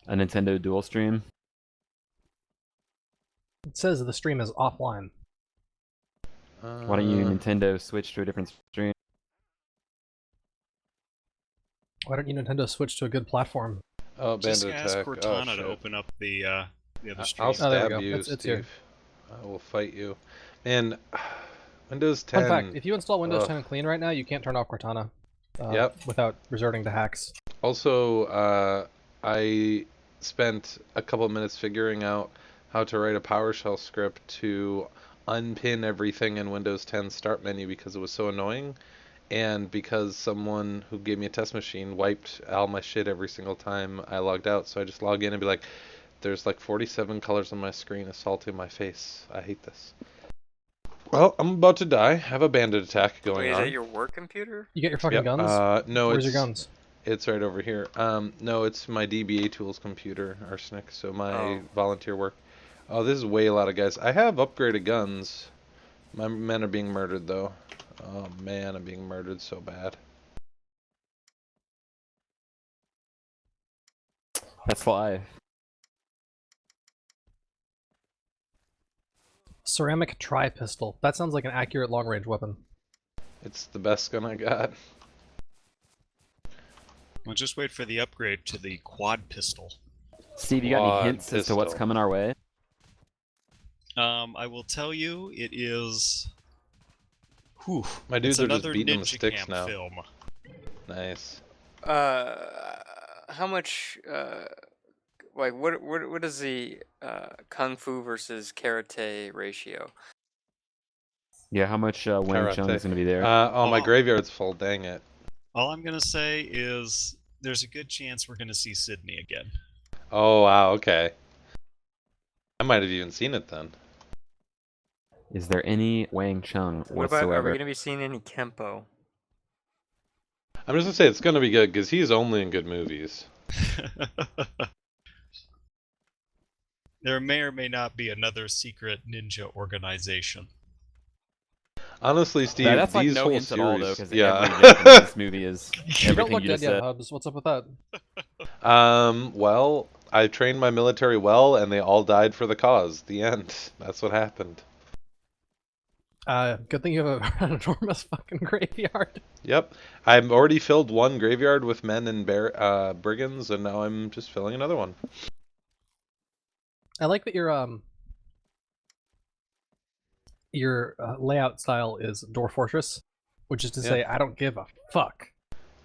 A Nintendo Dual Stream. It says the stream is offline. Why don't you Nintendo switch to a different stream? Why don't you Nintendo switch to a good platform? Oh, Just bandit ask attack. Cortana oh, to open up the other stream. I'll Oh, there we stab go. you, It's Steve. here. I will fight you. Man, Windows 10. Fun fact, if you install Windows ugh. 10 clean right now, you can't turn off Cortana Yep. without resorting to hacks. Also, I spent a couple minutes figuring out how to write a PowerShell script to unpin everything in Windows 10 start menu because it was so annoying, and because someone who gave me a test machine wiped all my shit every single time I logged out. So I just log in and be like, there's like 47 colors on my screen assaulting my face. I hate this. Well, I'm about to die. I have a bandit attack going Wait, is on. that your work computer? You get your fucking Yep. guns? No, Where's it's your guns? It's right over here. No, it's my DBA Tools computer, Arsenic, so my volunteer work. Oh, this is way a lot of guys. I have upgraded guns. My men are being murdered, though. Oh, man, I'm being murdered so bad. That's live. Ceramic tri-pistol. That sounds like an accurate long-range weapon. It's the best gun I got. Well, just wait for the upgrade to the quad pistol. Steve, you got any Quad hints as to what's pistol. coming our way? I will tell you, it is. Whew, My dudes it's are just another beating them Ninja with sticks Camp now. film. Nice. How much? Like, what is the kung fu versus karate ratio? Yeah, how much Wing Karate. Chun is going to be there? Oh, my graveyard's full. Dang it. All I'm gonna say is there's a good chance we're gonna see Sydney again. Oh, wow, okay. I might have even seen it then. Is there any Wang Chung What about? Are we whatsoever? gonna be seeing any Kempo? I'm just gonna say it's gonna be good, because he's only in good movies. There may or may not be another secret ninja organization. Honestly, Steve, That's like these no whole hints at all, though, series, because yeah. every joke in this movie is You don't everything look you dead just yet, said. Hubs. What's up with that? Well, I trained my military well, and they all died for the cause. The end. That's what happened. Good thing you have an enormous fucking graveyard. Yep. I've already filled one graveyard with men and brigands, and now I'm just filling another one. I like that your layout style is Door Fortress, which is to say, I don't give a fuck.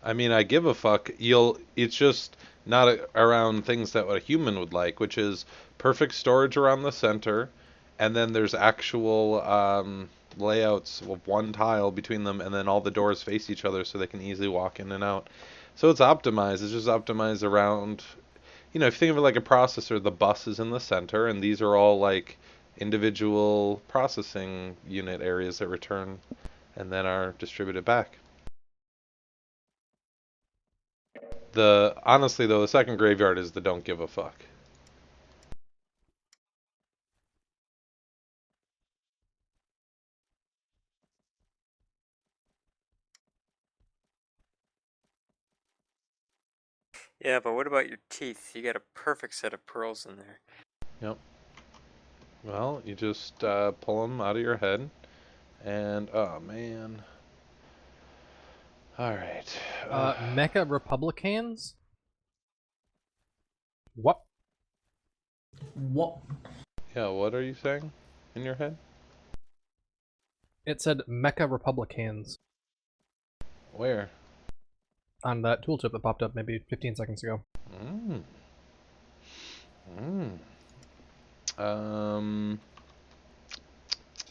I mean, I give a fuck. It's just not around things that a human would like, which is perfect storage around the center, and then there's actual layouts of one tile between them, and then all the doors face each other so they can easily walk in and out. So it's optimized. It's just optimized around, if you think of it like a processor, the bus is in the center, and these are all like individual processing unit areas that return and then are distributed back. Honestly though, the second graveyard is the don't give a fuck. Yeah, but what about your teeth? You got a perfect set of pearls in there. Yep. Well, you just pull them out of your head, and oh man. All right. Mecha Republicans? What? What? Yeah, what are you saying in your head? It said Mecha Republicans Where? on that tooltip that popped up maybe 15 seconds ago.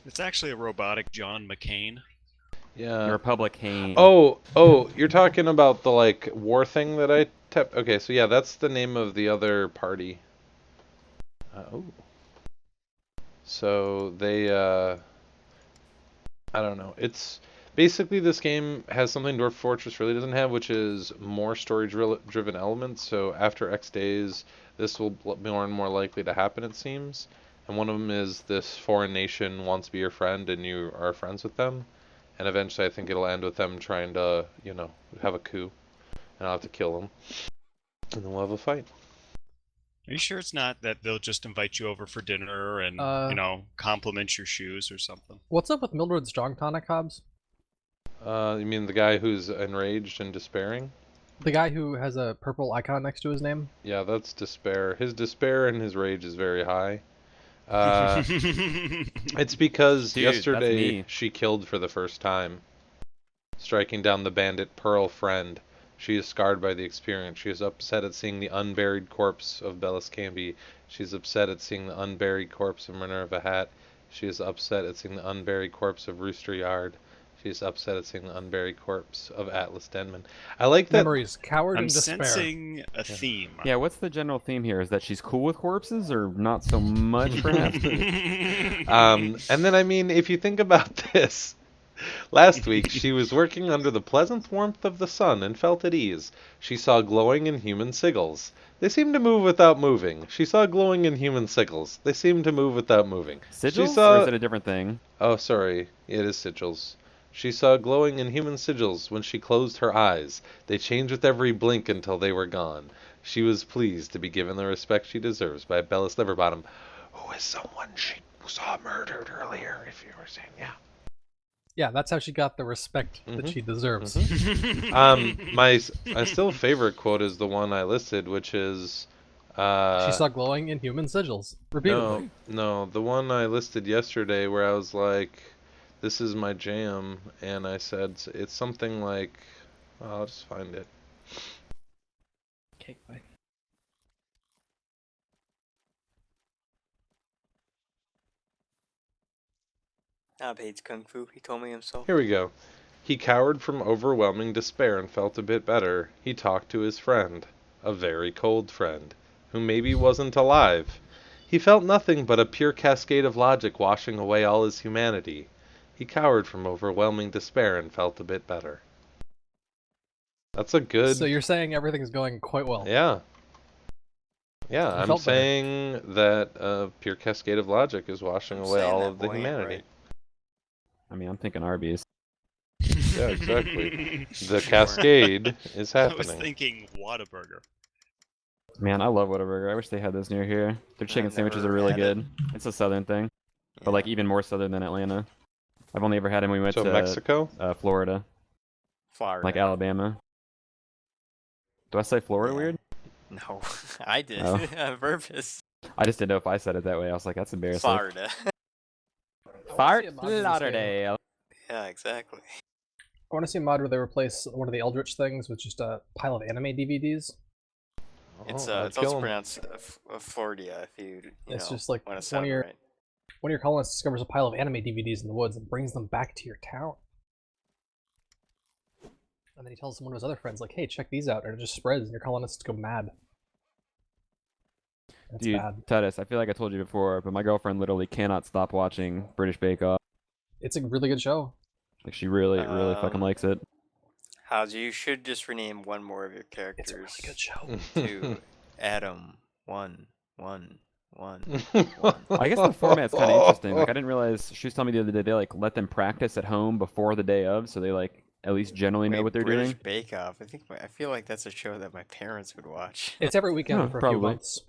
It's actually a robotic John McCain. Yeah. Republican. Oh, you're talking about the like war thing that I tapped. Okay, so yeah, that's the name of the other party. Oh. So they I don't know. It's basically this game has something Dwarf Fortress really doesn't have, which is more story-driven elements. So after X days, this will be more and more likely to happen, it seems. And one of them is this foreign nation wants to be your friend, and you are friends with them. and eventually I think it'll end with them trying to, have a coup, and I'll have to kill them, and then we'll have a fight. Are you sure it's not that they'll just invite you over for dinner and, compliment your shoes or something? What's up with Mildred Strong Tonic, Hobbs? You mean the guy who's enraged and despairing? The guy who has a purple icon next to his name? Yeah, that's despair. His despair and his rage is very high. It's because Dude, that's yesterday me. she killed for the first time, striking down the bandit Pearl Friend. She is scarred by the experience. She is upset at seeing the unburied corpse of Bellis Camby. She is upset at seeing the unburied corpse of Minerva Hat. She is upset at seeing the unburied corpse of Rooster Yard. She is upset at seeing the unburied corpse of Atlas Denman. I like that. Memories, coward, I'm and despair. sensing a theme. Yeah, what's the general theme here? Is that she's cool with corpses, or not so much, perhaps? And then, I mean, if you think about this, last week she was working under the pleasant warmth of the sun and felt at ease. She saw glowing inhuman sigils. They seemed to move without moving. She saw glowing inhuman sigils. They seemed to move without moving. Sigils, She saw... or is it a different thing? Oh, sorry. It is sigils. She saw glowing inhuman sigils when she closed her eyes. They changed with every blink until they were gone. She was pleased to be given the respect she deserves by Bellis Liverbottom, who is someone she saw murdered earlier, if you were saying, yeah. Yeah, that's how she got the respect that she deserves. My still favorite quote is the one I listed, which is... She saw glowing inhuman sigils. Repeatedly. No, the one I listed yesterday where I was like, this is my jam, and I said it's something like, I'll just find it. Okay, bye. Hob hates Kung Fu. He told me himself. Here we go. He cowered from overwhelming despair and felt a bit better. He talked to his friend, a very cold friend, who maybe wasn't alive. He felt nothing but a pure cascade of logic washing away all his humanity. He cowered from overwhelming despair and felt a bit better. That's a good... So you're saying everything's going quite well. Yeah. Yeah, You I'm felt better. saying that a pure cascade of logic is washing I'm away saying all that of the boy ain't humanity. right. I mean, I'm thinking Arby's. Yeah, exactly. The cascade is I was happening. thinking Whataburger. Man, I love Whataburger. I wish they had those near here. Their chicken I've sandwiches never are really had it. good. It's a southern thing, but like even more southern than Atlanta. I've only ever had them when we went So to Mexico? Florida, Florida. like Alabama. Do I say Florida Yeah. weird? No, I did Oh. on purpose. I just didn't know if I said it that way. I was like, that's embarrassing. Florida. Fart I wanna see a mod in this game. Lauderdale. Yeah, exactly. I want to see a mod where they replace one of the Eldritch things with just a pile of anime DVDs. It's I'd it's kill also 'em. pronounced Florida if you It's know, just like want to one sound of it your right. one of your colonists discovers a pile of anime DVDs in the woods and brings them back to your town. And then he tells one of his other friends, like, hey, check these out. And it just spreads, and your colonists go mad. That's Dude, bad. Titus, I feel like I told you before, but my girlfriend literally cannot stop watching British Bake Off. It's a really good show. Like she really fucking Um, likes it. How's you should just rename one more of your It's characters a really good show. to Adam 111. I guess the format's kind of interesting. Like I didn't realize she was telling me the other day they like let them practice at home before the day of, so they like at least generally know Wait, what they're British doing. Bake Off. I feel like that's a show that my parents would watch. It's every weekend Oh, for a probably. few months.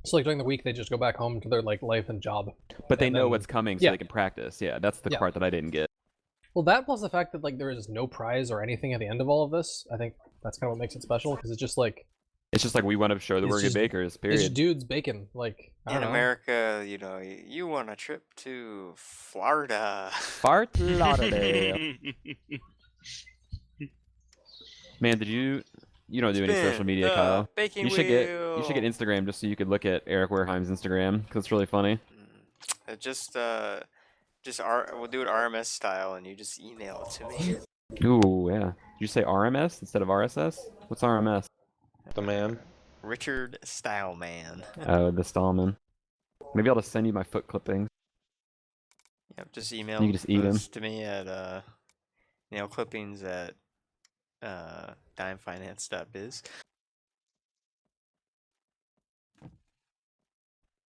So like during the week, they just go back home to their like life and job. But they And know then- what's coming, so yeah. they can practice. Yeah, that's the Yeah. part that I didn't get. Well, that plus the fact that like there is no prize or anything at the end of all of this, I think that's kind of what makes it special because it's just like It's just like we want to show that It's we're good just- bakers. it's Period. just dudes baking. Like I In don't know. America, you know, you want a trip to Florida. Fart Lauderdale. Man, did you don't do any social Spin media, the Kyle? baking You should get wheel. Instagram just so you could look at Eric Wareheim's Instagram because it's really funny. We'll do it RMS style, and you just email it to me. Ooh, yeah. Did you say RMS instead of RSS? What's RMS? The man. Richard Styleman. Oh, the Stallman. Maybe I'll just send you my foot clippings. Yep, just email You can just eat 'em. those to me at clippings at dimefinance.biz.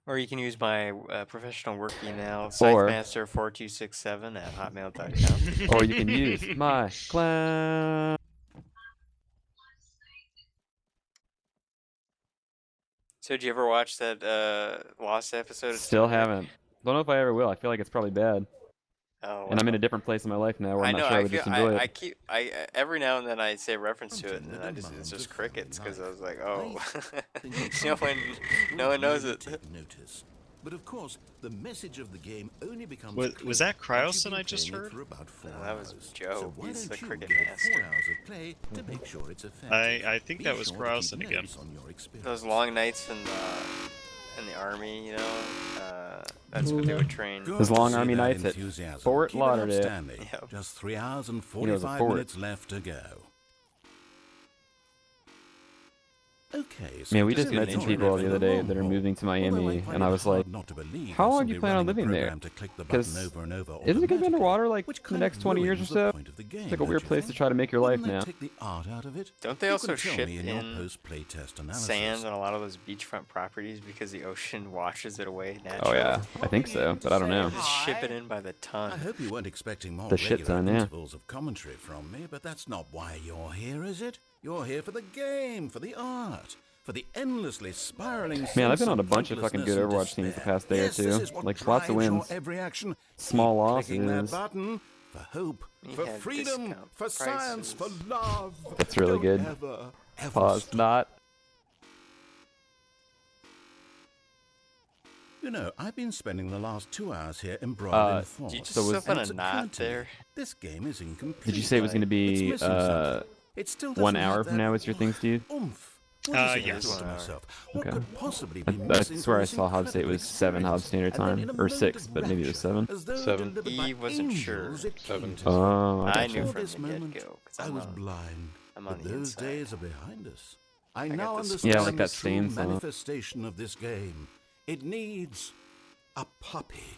Or you can use my professional work email, Or- scythemaster4267@hotmail.com. Or you can use my clown. So, did you ever watch that Lost episode? Of Still Star Trek? haven't. Don't know if I ever will. I feel like it's probably bad. Oh, And I'm in wow. a different place in my life now where I I'm know. not sure I I would feel just enjoy I it. keep every now and then I say a reference to it, and then it's just crickets because I was like, oh, no one knows it. Notice. But of course, the message of the game only becomes Was that Cryoson I just heard? heard? For about 4 No, that was hours. Joe. So why He's don't the you cricket give it master. 4 hours of play to make sure it's effective. I think Be that was sure to keep Cryoson again. notes on your experience. Those long nights in the army, you know, that's what they would train. Good Those to long see army that nights at enthusiasm. Fort Keep it up, Lauderdale. Stanley. Yep. Just 3 hours and You know, it's a 45 fort. minutes left to go. Okay, so Man, we to just met get some on people the in other the day long that are haul, moving to although Miami, find and I it was hard like, not to believe how there's long do you somebody plan on running the living there? program to click the button 'Cause over and over isn't it going to be automatically, underwater like which the kind next of 20 years or ruins the so? point of the game, It's like a don't weird you place to think? try to make your life Wouldn't that now. take the art out of it? Don't they You also can tell ship me in your in post-play test analysis. sand on a lot of those beachfront properties because the ocean washes it away Oh naturally? yeah, I think so, but I don't know. They just ship it in by the I ton. hope you weren't expecting more The shit regular ton, yeah. intervals of commentary from me, but that's not why you're here, is it? You're here for the game, for the art, for the endlessly spiraling. Man, I've sense been on a bunch of fucking good pointlessness Overwatch and teams the despair. past day or Yes, this two. is what Like, lots of drives your wins. every action. Small Keep clicking that losses. button for hope, You for had freedom, discount for science, for prices. love. That's really Don't good. ever Pause. stop. Not. You know, I've been spending the last 2 hours here embroiled in thought. Did you just So was- slip on It's a knot occurred to me, there? This game is incomplete. Did you say it was going to It's be missing something. It still 1 doesn't have hour from that now is your thing, Steve? oomph. What is it? I yes. thought to myself, what Okay. could possibly I, be I missing swear from I this saw Hobbs say it was incredible 7 Hobbs experience? Standard And then in Time, a or moment 6, of but maybe it was rapture, 7. as though 7. delivered by He wasn't sure. angels, it came 7. to me. Oh, I I knew Before from this the moment, get-go, 'cause I I'm was on- blind. I'm on But the those inside. days are behind us. I got now this understand Yeah, like that the true Stain song. manifestation of this game. It needs a puppy.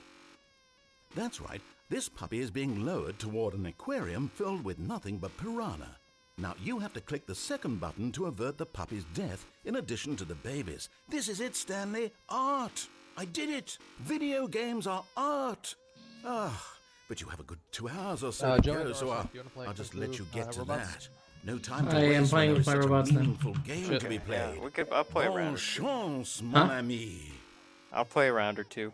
That's right. This puppy is being lowered toward an aquarium filled with nothing but piranha. Now you have to click the second button to avert the puppy's death in addition to the baby's. This is it, Stanley. Art. I did it. Video games are art. But you have a good 2 hours or so to Joey, go, so do you I'll wanna play I'll just Kung let Fu, you get to robots? that. No time to I am waste when playing there with is my such a robots now. meaningful game Shit. to be Yeah, played. I'll play a round Bonne or two. chance, mon Huh? ami. I'll play a round or two.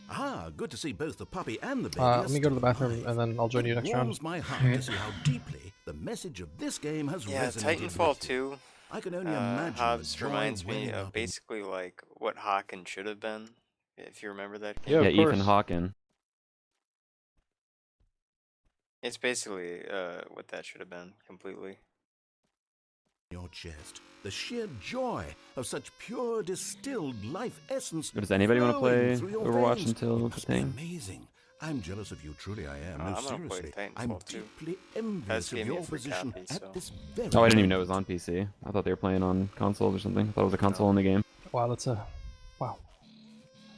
Ah, good to see both the puppy and the baby. Let me go to the bathroom and then I'll join you next It round. warms my heart to see how deeply the message of this game has Yeah, resonated Titanfall with you. 2. I can only imagine Hobbs the joy reminds me welling of up in- basically like what Hawken should have been, if you remember that game. Yeah, Yeah, of Ethan course. Hawken. It's basically what that should have been completely. your chest. The sheer joy of such pure distilled life essence. But does anybody want to flowing play through your Overwatch veins. until It the must be thing? amazing. I'm jealous of you, truly I am. No, I'm gonna play seriously. I'm Titanfall 2. deeply envious gave of me a your free position copy, at so- this very Oh, I didn't even know it moment. was on PC. I thought they were playing on consoles or something. I thought it was a console in the game. Wow, that's a wow.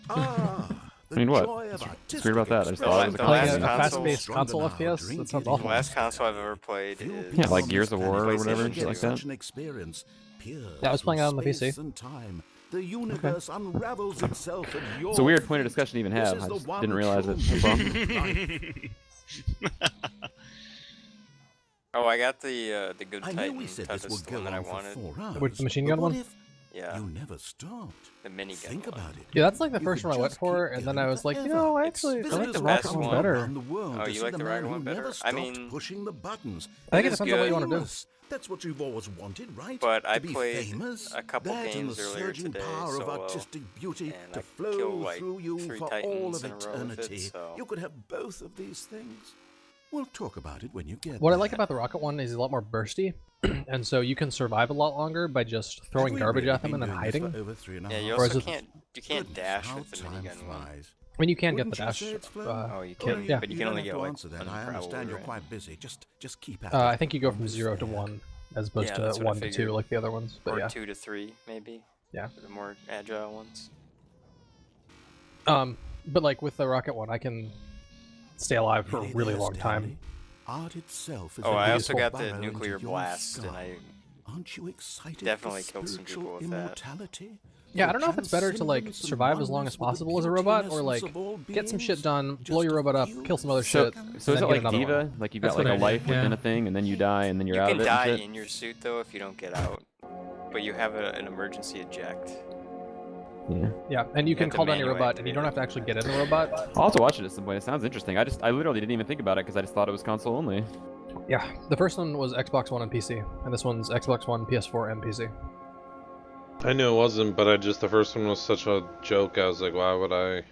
Ah, the I mean, what? joy of What's weird about that? I just thought it was a The last Playing a console- fast-paced console FPS? That sounds awful. The last console I've ever played Few is Yeah, like people Gears on of this War or planet whatever, ever shit get like such that. an experience. Pure Yeah, I was playing it on the space PC. and time. The universe unravels itself at your It's a weird point of discussion to even This have. is I the just one didn't realize it. true That's all. meaning Oh, I got the good I know Titan. we said That's this would the go one that I on for wanted. 4 hours. With the machine but gun what one? if Yeah, you never stopped? the minigun. Think one. about it. Yeah, that's like the You first could one I went just for, keep and then going I was like, you forever. know, It's- actually, I Visit like the the best rocket one one. better. Around the world Oh, to you see like the man rocket who one better? never I stopped mean- pushing the buttons. I think it It is depends on what you want to do. Famous. That's what you've always wanted, right? But to I be played famous. a couple that and games the earlier surging today, power of solo, artistic beauty and to I flow killed, like, through you 3 for all Titans of in a row with it, eternity. so- You could have both of these things. We'll talk about it when you get What I there. like about the rocket one is he's a lot more bursty, and so you can survive a lot longer by just throwing Have we garbage really at them and been then doing this for hiding. over 3.5 Yeah, you hours? Whereas also with- you can't Goodness, dash how with the time minigun one. flies. I mean, you can get Wouldn't the you dash. say it's flown? Oh, you Well, can, yeah. but you you can don't only have get to like answer that. 1 I per understand hour, you're right? quite busy. Just keep at it. I think you go from Almost 0 to there. 1 as opposed Yeah, to that's what I 1 to 2 figured. like the other ones. But Or yeah. 2 to 3, maybe. Yeah. For the more agile ones. But like with the rocket one, I can stay alive for a really there, long time. Stanley? Art itself is Oh, a I also beautiful got the burrow nuclear into your blast, and skull. I Aren't you excited definitely for killed some people spiritual with that. immortality? Yeah, I don't know if it's better to like survive as long as possible as a robot, or like get some shit done, blow your robot up, kill some other So, shit. so is and it then get like another Diva? one. Like you've That's got like what a I life did, yeah. within a thing, and then you die, and then you're You out can of it. die and shit? in your suit though if you don't get out, but you have an emergency eject. Yeah. Yeah, and you You can have to call down your manually robot, and you don't have to actually get in the robot. I'll have to watch it at some point. It sounds interesting. I literally didn't even think about it because I just thought it was console only. Yeah, the first one was Xbox One and PC, and this one's Xbox One, PS4, and PC. I knew it wasn't, but the first one was such a joke. I was like, why would I?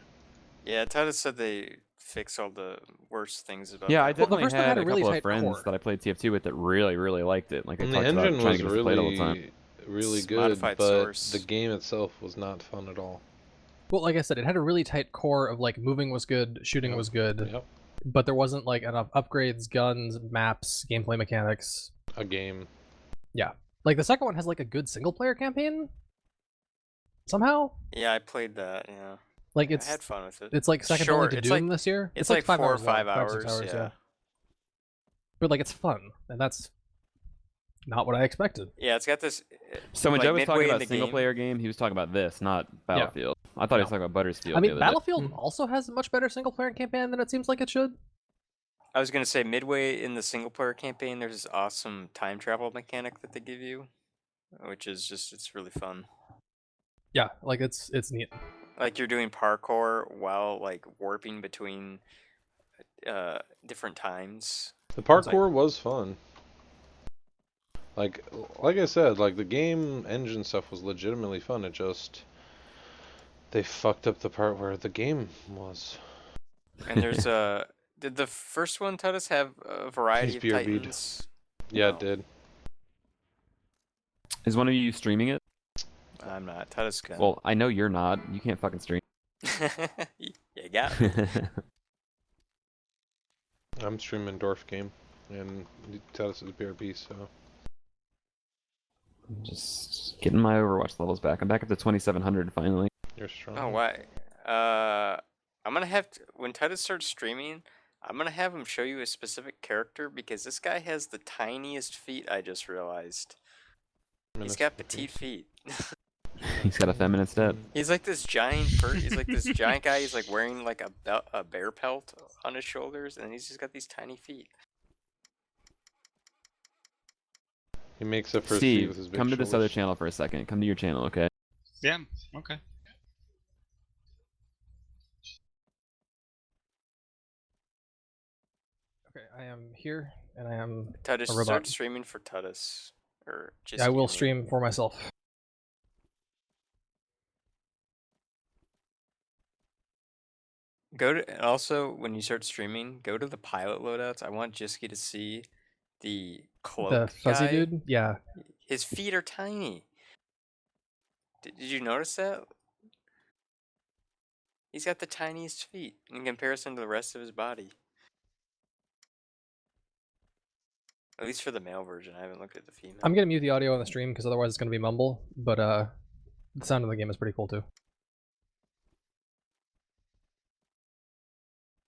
Yeah, Titus said they fix all the worst things about. Yeah, I the- Well, the definitely first one had had a a really couple of tight friends core. that I played TF2 with that really, really liked it. Like I And talked the about engine trying was to get us to play it all the time. really It's good, modified but source. the game itself was not fun at all. Well, like I said, it had a really tight core of like moving was good, shooting Yep. was good, Yep, but there wasn't like enough upgrades, guns, maps, gameplay mechanics. a game. Like the second one has like a good single player campaign. Somehow, Yeah, I played that. Yeah, like I had fun with it. it's like second Short, only to it's Doom like- this year. It's like like 5 4 or hours long, 5 5 or hours. 6 Yeah. But like it's fun, and that's not what I expected. Yeah, it's got this. So when like, Joe was talking midway in about the single game- player game, he was talking about this, not Battlefield. I thought he was talking about Buttersfield. I mean, the other day. Battlefield also has a much better single player campaign than it seems like it should. I was gonna say midway in the single player campaign, there's this awesome time travel mechanic that they give you, which is just it's really fun. Yeah, like it's neat. Like you're doing parkour while like warping between different times. The parkour was fun. Like I said, like the game engine stuff was legitimately fun. It just they fucked up the part where the game was. And there's did the first one Titus have a variety of He's BRB'd. titans? Yeah, No. it did. Is one of you streaming it? I'm not. Titus can. Well, I know you're not. You can't fucking stream. you got it. I'm streaming Dwarf Game, and Titus is BRB, so Just getting my Overwatch levels back. I'm back up to 2700 finally. you're strong. Oh, why? I'm gonna have to, when Titus starts streaming, I'm gonna have him show you a specific character because this guy has the tiniest feet. I just realized he's got petite feet. He's got a feminine step. He's like this giant. He's like this giant guy. He's like wearing like a bear pelt on his shoulders, and he's just got these tiny feet. He makes it for Steve with his Steve, big come to this other shoulders. channel for a second. Come to your channel, okay? Yeah. Okay. Okay, I am here, and I am. Titus, A robot. start streaming for Titus, or just I will gaming. stream for myself. Go to and also when you start streaming, go to the pilot loadouts. I want Jisky to see the cloak The fuzzy guy. dude, yeah. His feet are tiny. Did you notice that? He's got the tiniest feet in comparison to the rest of his body. At least for the male version. I haven't looked at the female. I'm gonna mute the audio on the stream because otherwise it's gonna be mumble. But the sound of the game is pretty cool too.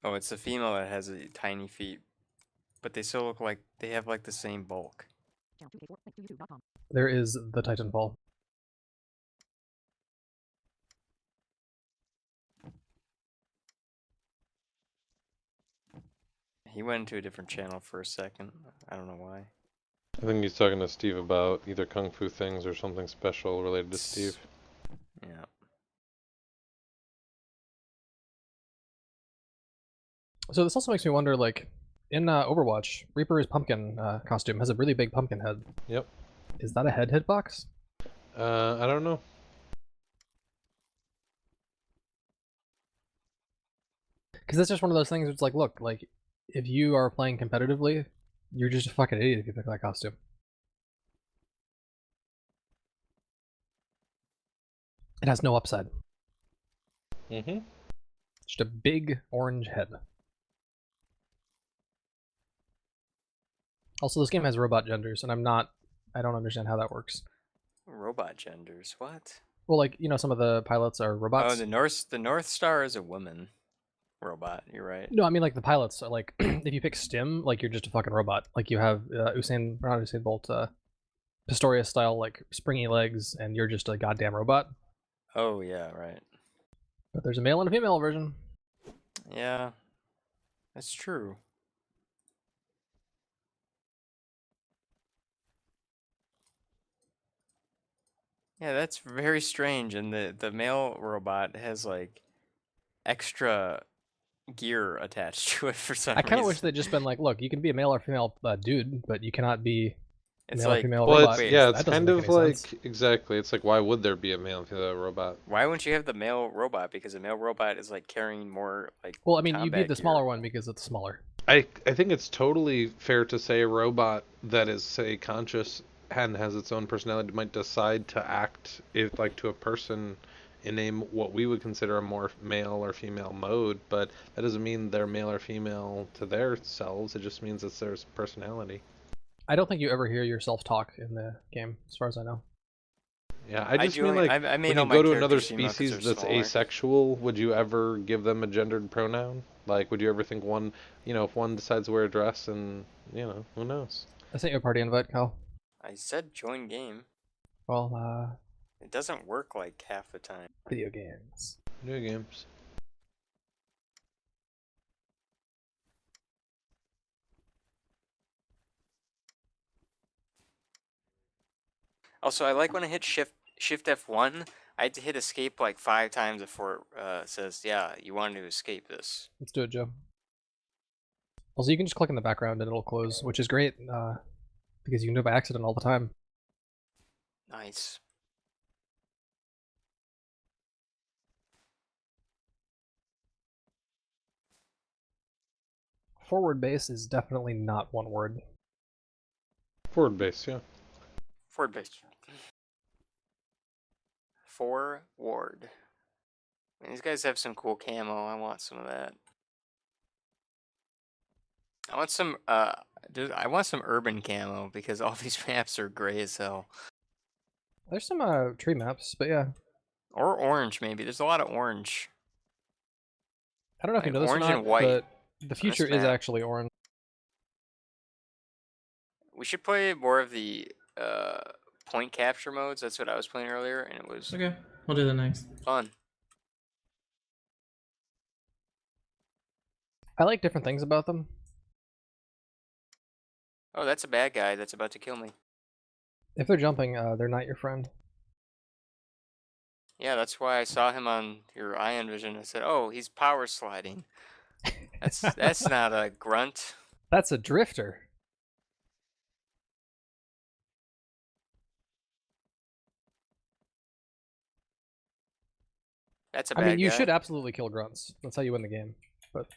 Oh, it's the female that has tiny feet, but they still look like they have like the same bulk. There is the Titanfall. He went into a different channel for a second. I don't know why. I think he's talking to Steve about either Kung Fu things or something special related to Steve. Yeah. So this also makes me wonder, like, in Overwatch, Reaper's pumpkin costume has a really big pumpkin head. Yep. Is that a hitbox? I don't know. Because that's just one of those things where it's like, look, like, if you are playing competitively, you're just a fucking idiot if you pick that costume. It has no upside. Mm-hmm. Just a big orange head. Also, this game has robot genders, and I don't understand how that works. Robot genders. What? Well, like, you know, some of the pilots are robots. Oh, the North Star is a woman robot. You're right. No, I mean, like, the pilots are like, if you pick Stim, like, you're just a fucking robot. Like, you have not Usain Bolt, Pistorius style, like, springy legs, and you're just a goddamn robot. Oh yeah, right. But there's a male and a female version. Yeah, that's true. Yeah, that's very strange. And the male robot has like extra gear attached to it for some I kind of wish reason. they'd just been like, look, you can be a male or female dude, but you cannot be It's male or like, female Well, robot. it's, yeah, it's That doesn't kind make of any like sense. exactly. It's like why would there be a male and female robot? why wouldn't you have the male robot? Because a male robot is like carrying more like. Well, I mean, you'd be combat the gear. smaller one because it's smaller. I think it's totally fair to say a robot that is say conscious and has its own personality might decide to act if like to a person in a what we would consider a more male or female mode, but that doesn't mean they're male or female to their selves. It just means it's their personality. I don't think you ever hear yourself talk in the game, as far as I know. Yeah, I just mean only- like I made when all you my go to another characters female 'cause species they're that's smaller. asexual, would you ever give them a gendered pronoun? Like, would you ever think one, if one decides to wear a dress and, who knows? I sent you a party invite, Kyle. I said join game. Well, It doesn't work like half the time. video games. New games. Also, I like when I hit Shift F1. I had to hit escape like 5 times before it says, "Yeah, you wanted to escape this." Let's do it, Joe. Also, you can just click in the background and it'll close, which is great, because you can do it by accident all the time. Nice. Forward base is definitely not one word. Forward base, yeah. Forward base. Forward. Man, these guys have some cool camo. I want some of that. I want some. Dude, I want some urban camo because all these maps are gray as hell. There's some tree maps, but yeah. Or orange, maybe. There's a lot of orange. I don't know if you Like know this or orange not, and white but the future is map. actually orange. We should play more of the point capture modes. That's what I was playing earlier, and it was Okay, we'll do that next. fun. I like different things about them. Oh, that's a bad guy that's about to kill me. If they're jumping, they're not your friend. Yeah, that's why I saw him on your Ion Vision. I said, "Oh, he's power sliding." That's not a grunt. That's a drifter. That's a I bad mean, you guy. should absolutely kill grunts. That's how you win the game. But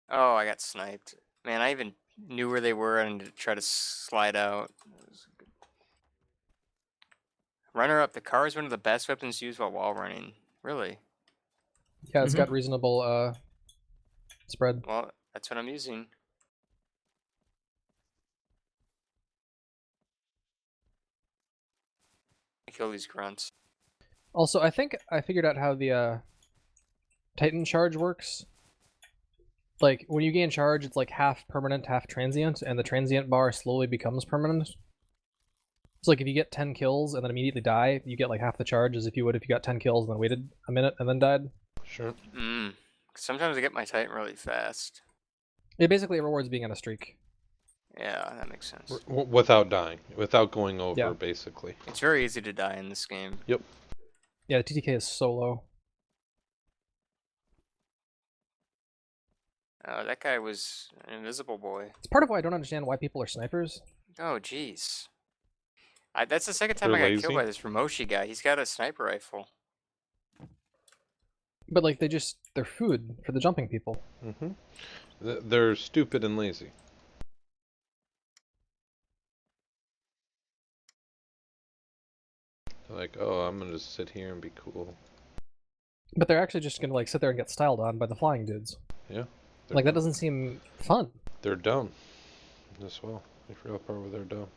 Oh, I got sniped. Man, I even knew where they were and to try to slide out. Runner up. The car is one of the best weapons used while wall running. Really? yeah, it's got reasonable spread. Well, that's what I'm using. Kill these grunts. Also, I think I figured out how the Titan charge works. Like, when you gain charge, it's like half permanent, half transient, and the transient bar slowly becomes permanent. So, like, if you get 10 kills and then immediately die, you get like half the charge as if you would if you got 10 kills and then waited a minute and then died. Sure. Sometimes I get my Titan really fast. It basically rewards being on a streak. Yeah, that makes sense. Without dying, without going over, Yeah. basically. It's very easy to die in this game. Yep. Yeah, the TTK is so low. Oh, that guy was an invisible boy. It's part of why I don't understand why people are snipers. Oh, jeez. That's the second time They're I got killed lazy? by this Ramoshi guy. He's got a sniper rifle. But like they're food for the jumping people. Mm-hmm. They're stupid and lazy. They're like, oh, I'm gonna just sit here and be cool. But they're actually just gonna like sit there and get styled on by the flying dudes. Yeah. Like that doesn't seem fun. They're dumb as well. They forgot part where they're dumb.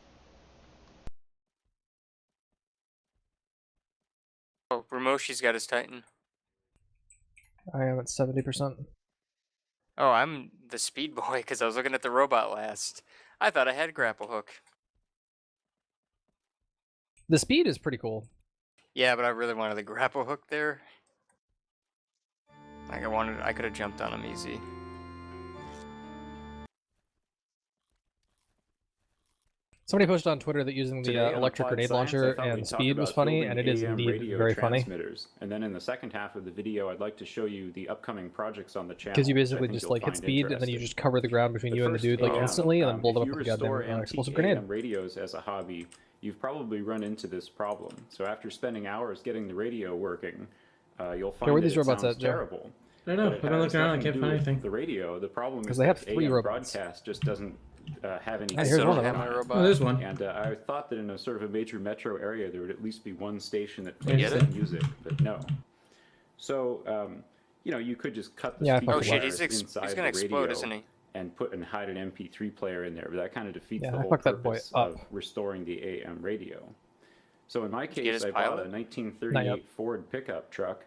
Oh, Ramoshi's got his Titan. I am at 70%. Oh, I'm the speed boy because I was looking at the robot last. I thought I had grapple hook. The speed is pretty cool. Yeah, but I really wanted the grapple hook there. Like I could have jumped on him easy. Somebody posted on Twitter that using the Today on electric Applied grenade Science, I launcher thought we'd and talk speed was about funny, building and it is AM indeed radio very funny. transmitters. And then in the second half of the video, I'd like to show you the upcoming projects on the channel. Because you which I basically think just you'll like hit find speed, and then you interesting. just cover the ground between you and the first dude like AM, instantly, and then blow them if up you with a goddamn restore explosive antique grenade. AM radios as a hobby, you've probably run into this problem. So after spending hours getting the radio working, you'll find where are that these it robots sounds at, Joe? terrible. I don't know. But I've it been has looking around. I nothing can't to find do with anything. The radio. The problem is they have that 3 AM robots. broadcast just doesn't have any. I here's still one don't of have them. my robot. Oh, there's one. And I thought that in a sort of a major metro area there would at least be one station that Get plays it? that music, but no. So, you know, you could just cut the Yeah, I speaker Oh fucked shit, wires he's inside gonna the explode, radio isn't he? and hide an MP3 player in there, but that kind of defeats Yeah, the I whole fucked that boy purpose up. of restoring the AM radio. So in my you get case, his I bought pilot? a Not 1938 yet. Ford pickup truck,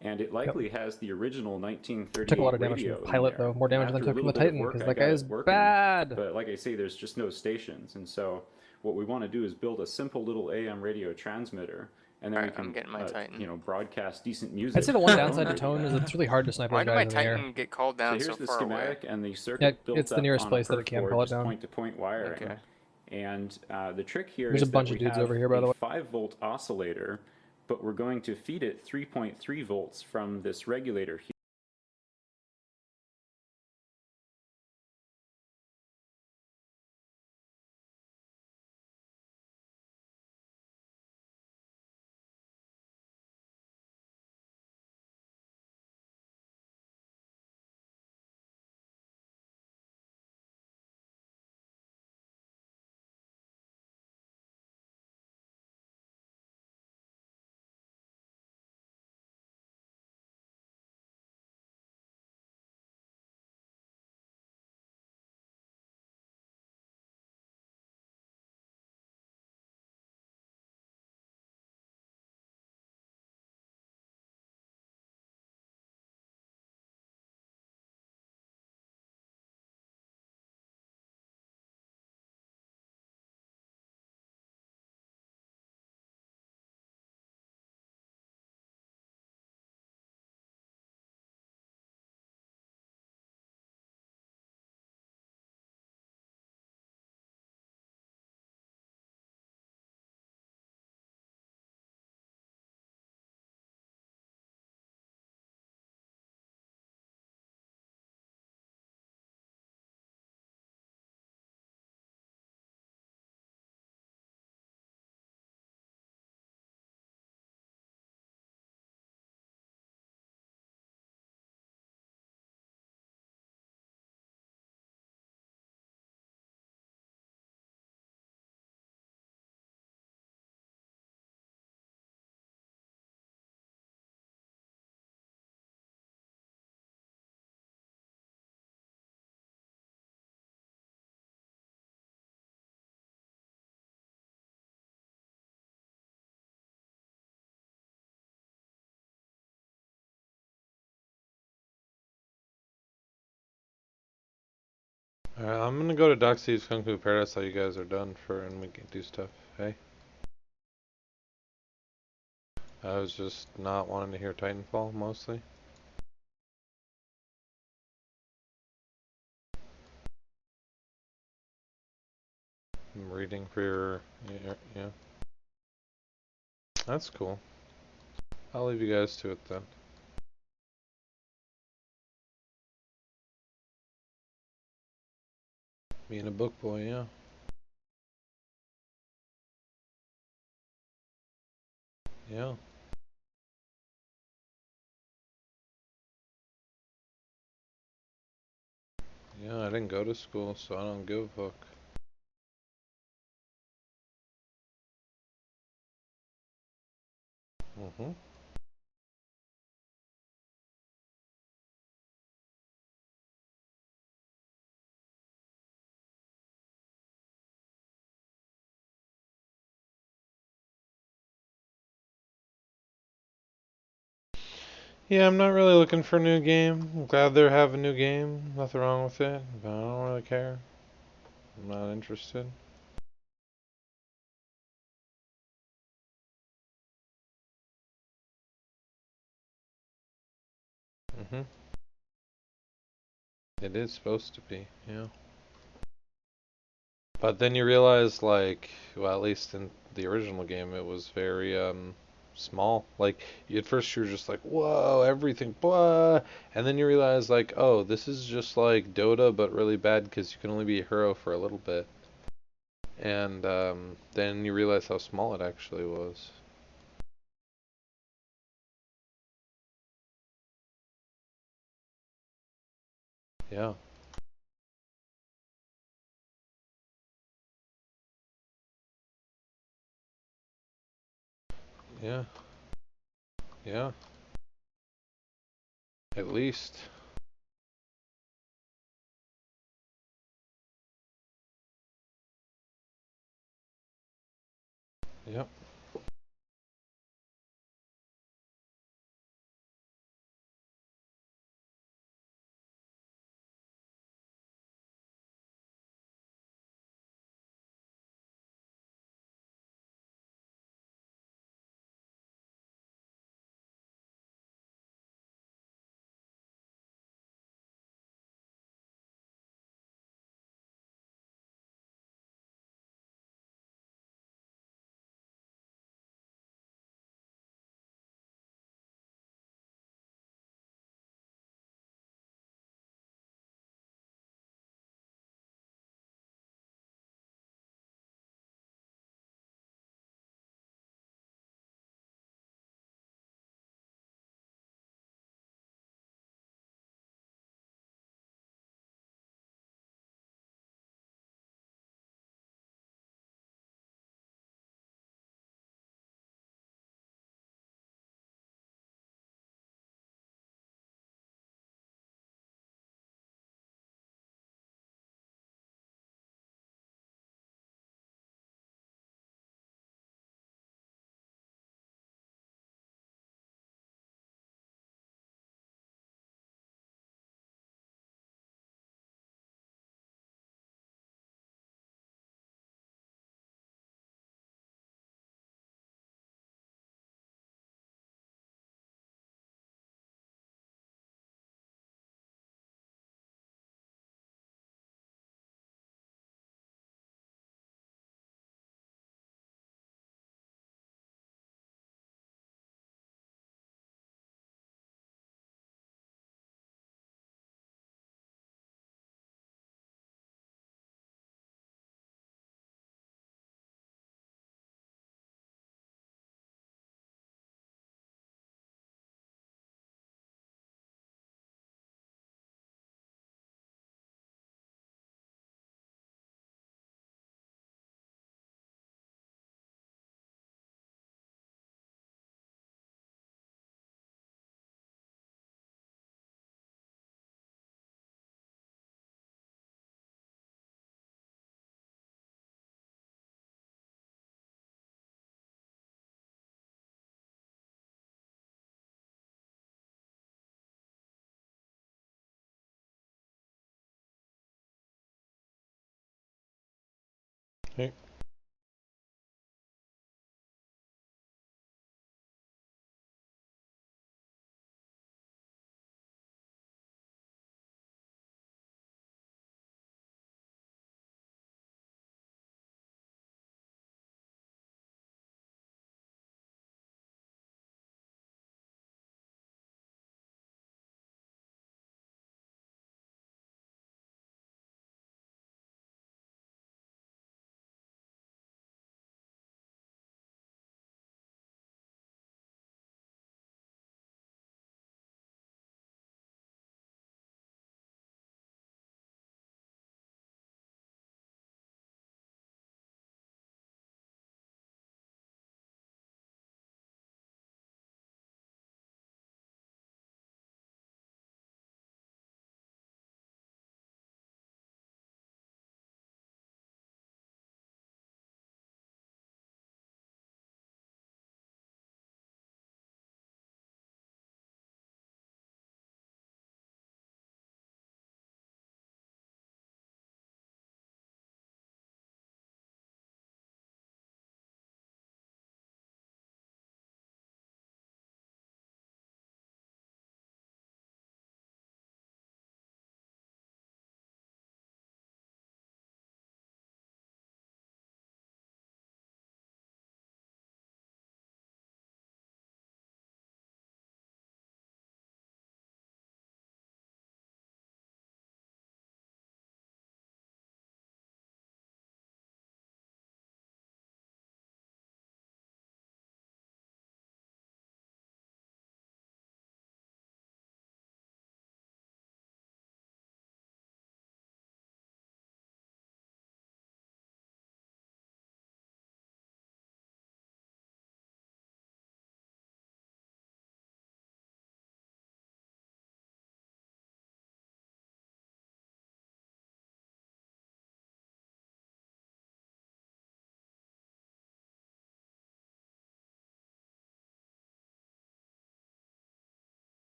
and it likely has the original 1938 Took a lot of damage from radio the in pilot, there. though. More damage And than after a took from the little bit of Titan, work, because I that got guy it is working. bad. But like I say, there's just no stations, and so what we want to do is build a simple little AM radio transmitter, and then Alright, we I'm can, getting my Titan. you know, broadcast decent music. I'd say the one from our own downside to Tone is radio. it's really hard to snipe Why those did my guys in the air. Titan get called So down here's so the far away? schematic and the circuit Yeah, built it's the up nearest on a place that it perf can board, call it just down. point-to-point wiring. Okay. And the trick here There's is a bunch that of we dudes have over here, by the a way. 5-volt oscillator, but we're going to feed it 3.3 volts from this regulator here. Alright, I'm gonna go to Doc Steve's Kung Fu Paradise till you guys are done and we can do stuff. Hey? I was just not wanting to hear Titanfall, mostly. I'm reading for your... Yeah. That's cool. I'll leave you guys to it then. Being a book boy, yeah. Yeah. Yeah, I didn't go to school, so I don't give a fuck. Mm-hmm. Yeah, I'm not really looking for a new game. I'm glad they have a new game. Nothing wrong with it, but I don't really care. I'm not interested. Mm-hmm. It is supposed to be, yeah. But then you realize, like, well, at least in the original game, it was very small. Like, at first you're just like, whoa, everything, blah, and then you realize, like, oh, this is just like Dota, but really bad because you can only be a hero for a little bit. And then you realize how small it actually was. Yeah. Yeah. Yeah. At least. Yep. Hey.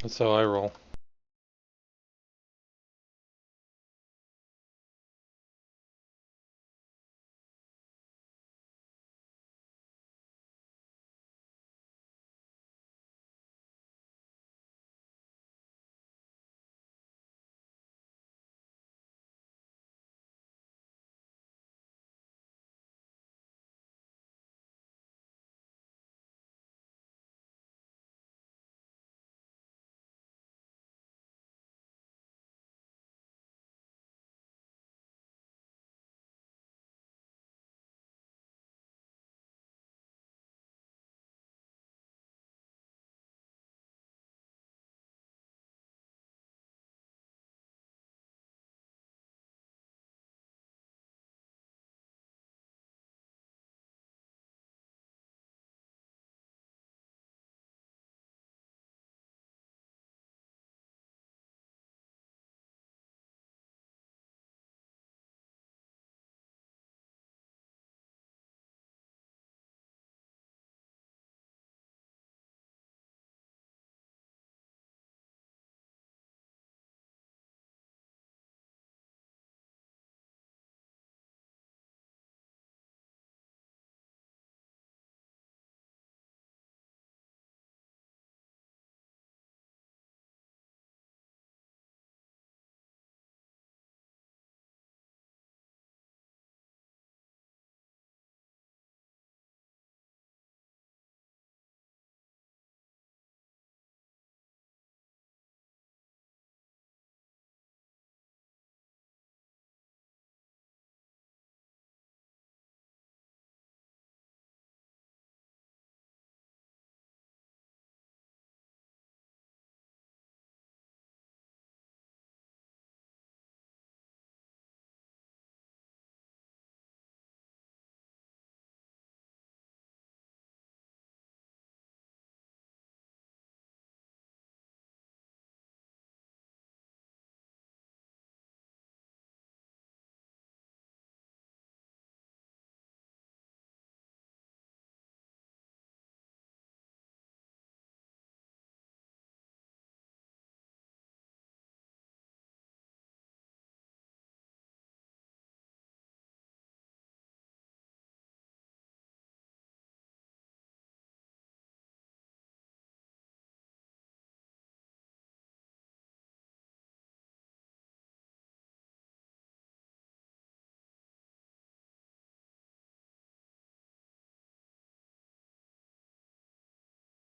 That's how I roll.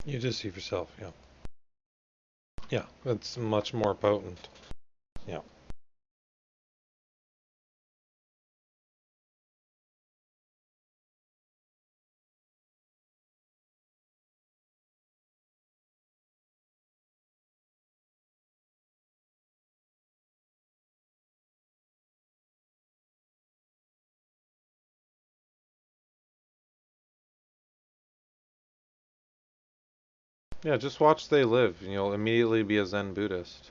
You deceive yourself, yeah. Yeah, it's much more potent. Yeah. Yeah, just watch They Live, and you'll immediately be a Zen Buddhist.